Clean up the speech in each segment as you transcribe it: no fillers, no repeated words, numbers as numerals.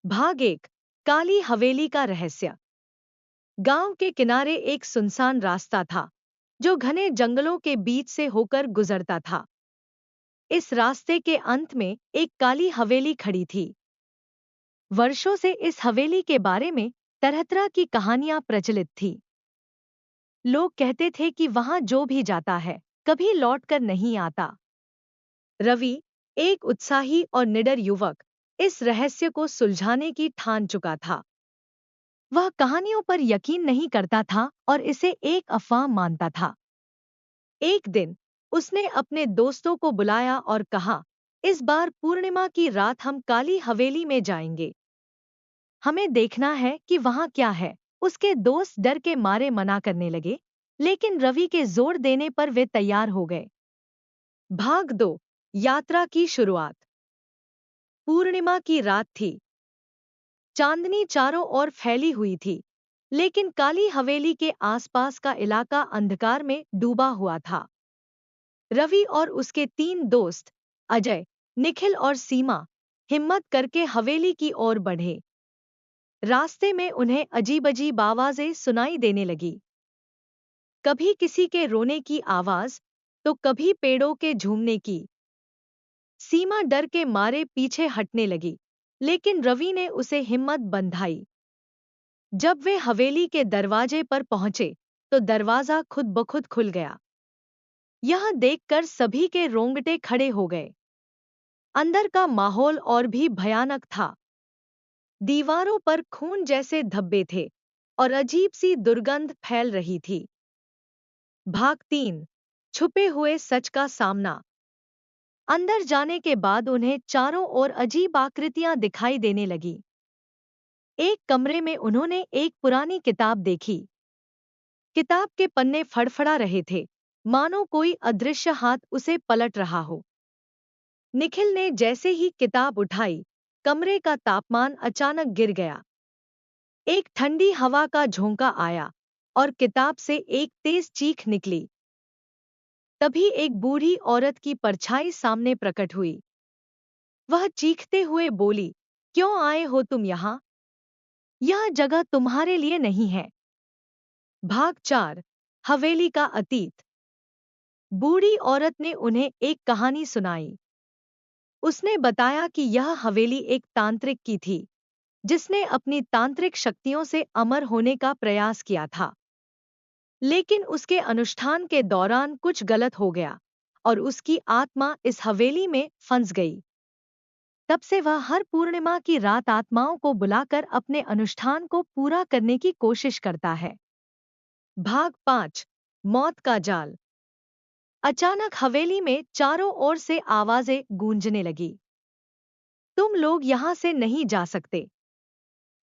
भाग 1। काली हवेली का रहस्य। गांव के किनारे एक सुनसान रास्ता था जो घने जंगलों के बीच से होकर गुजरता था। इस रास्ते के अंत में एक काली हवेली खड़ी थी। वर्षों से इस हवेली के बारे में तरह तरह की कहानियां प्रचलित थी। लोग कहते थे कि वहां जो भी जाता है कभी लौटकर नहीं आता। रवि, एक उत्साही और निडर युवक, इस रहस्य को सुलझाने की ठान चुका था। वह कहानियों पर यकीन नहीं करता था और इसे एक अफवाह मानता था। एक दिन उसने अपने दोस्तों को बुलाया और कहा, इस बार पूर्णिमा की रात हम काली हवेली में जाएंगे। हमें देखना है कि वहां क्या है। उसके दोस्त डर के मारे मना करने लगे, लेकिन रवि के जोर देने पर वे तैयार हो गए। भाग 2। यात्रा की शुरुआत। पूर्णिमा की रात थी। चांदनी चारों ओर फैली हुई थी, लेकिन काली हवेली के आसपास का इलाका अंधकार में डूबा हुआ था। रवि और उसके 3 दोस्त, अजय, निखिल और सीमा, हिम्मत करके हवेली की ओर बढ़े। रास्ते में उन्हें अजीब अजीब आवाजें सुनाई देने लगी। कभी किसी के रोने की आवाज, तो कभी पेड़ों के झूमने की। सीमा डर के मारे पीछे हटने लगी, लेकिन रवि ने उसे हिम्मत बंधाई। जब वे हवेली के दरवाजे पर पहुंचे, तो दरवाजा खुद ब खुद खुल गया। यह देखकर सभी के रोंगटे खड़े हो गए। अंदर का माहौल और भी भयानक था। दीवारों पर खून जैसे धब्बे थे और अजीब सी दुर्गंध फैल रही थी। भाग 3। छुपे हुए सच का सामना। अंदर जाने के बाद उन्हें चारों ओर अजीब आकृतियां दिखाई देने लगी। एक कमरे में उन्होंने एक पुरानी किताब देखी। किताब के पन्ने फड़फड़ा रहे थे, मानो कोई अदृश्य हाथ उसे पलट रहा हो। निखिल ने जैसे ही किताब उठाई, कमरे का तापमान अचानक गिर गया। एक ठंडी हवा का झोंका आया और किताब से एक तेज चीख निकली। तभी एक बूढ़ी औरत की परछाई सामने प्रकट हुई। वह चीखते हुए बोली, क्यों आए हो तुम यहाँ? यह जगह तुम्हारे लिए नहीं है। भाग 4। हवेली का अतीत। बूढ़ी औरत ने उन्हें एक कहानी सुनाई। उसने बताया कि यह हवेली एक तांत्रिक की थी, जिसने अपनी तांत्रिक शक्तियों से अमर होने का प्रयास किया था। लेकिन उसके अनुष्ठान के दौरान कुछ गलत हो गया और उसकी आत्मा इस हवेली में फंस गई। तब से वह हर पूर्णिमा की रात आत्माओं को बुलाकर अपने अनुष्ठान को पूरा करने की कोशिश करता है। भाग 5। मौत का जाल। अचानक हवेली में चारों ओर से आवाजें गूंजने लगी। तुम लोग यहाँ से नहीं जा सकते।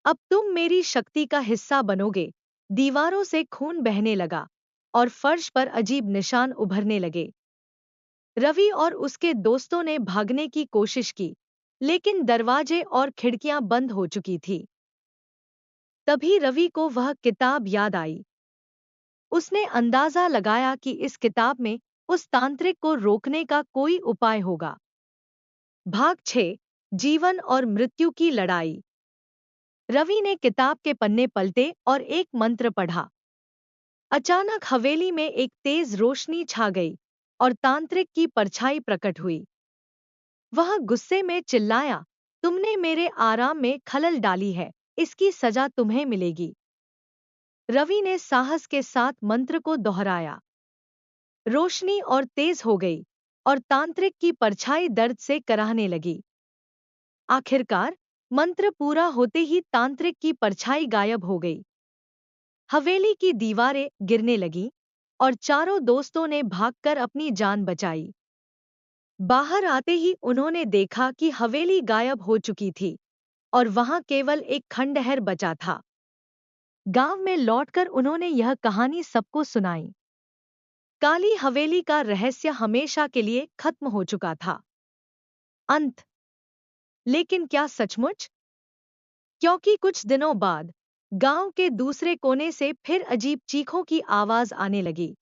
अब तुम मेरी शक्ति का हिस्सा बनोगे। दीवारों से खून बहने लगा और फर्श पर अजीब निशान उभरने लगे। रवि और उसके दोस्तों ने भागने की कोशिश की, लेकिन दरवाजे और खिड़कियां बंद हो चुकी थी। तभी रवि को वह किताब याद आई। उसने अंदाजा लगाया कि इस किताब में उस तांत्रिक को रोकने का कोई उपाय होगा। भाग 6। जीवन और मृत्यु की लड़ाई। रवि ने किताब के पन्ने पलटे और एक मंत्र पढ़ा। अचानक हवेली में एक तेज रोशनी छा गई और तांत्रिक की परछाई प्रकट हुई। वह गुस्से में चिल्लाया, तुमने मेरे आराम में खलल डाली है, इसकी सजा तुम्हें मिलेगी। रवि ने साहस के साथ मंत्र को दोहराया। रोशनी और तेज हो गई और तांत्रिक की परछाई दर्द से कराहने लगी। आखिरकार मंत्र पूरा होते ही तांत्रिक की परछाई गायब हो गई। हवेली की दीवारें गिरने लगीं और चारों दोस्तों ने भागकर अपनी जान बचाई। बाहर आते ही उन्होंने देखा कि हवेली गायब हो चुकी थी और वहां केवल एक खंडहर बचा था। गांव में लौटकर उन्होंने यह कहानी सबको सुनाई। काली हवेली का रहस्य हमेशा के लिए खत्म हो चुका था। अंत। लेकिन क्या सचमुच? क्योंकि कुछ दिनों बाद गांव के दूसरे कोने से फिर अजीब चीखों की आवाज आने लगी।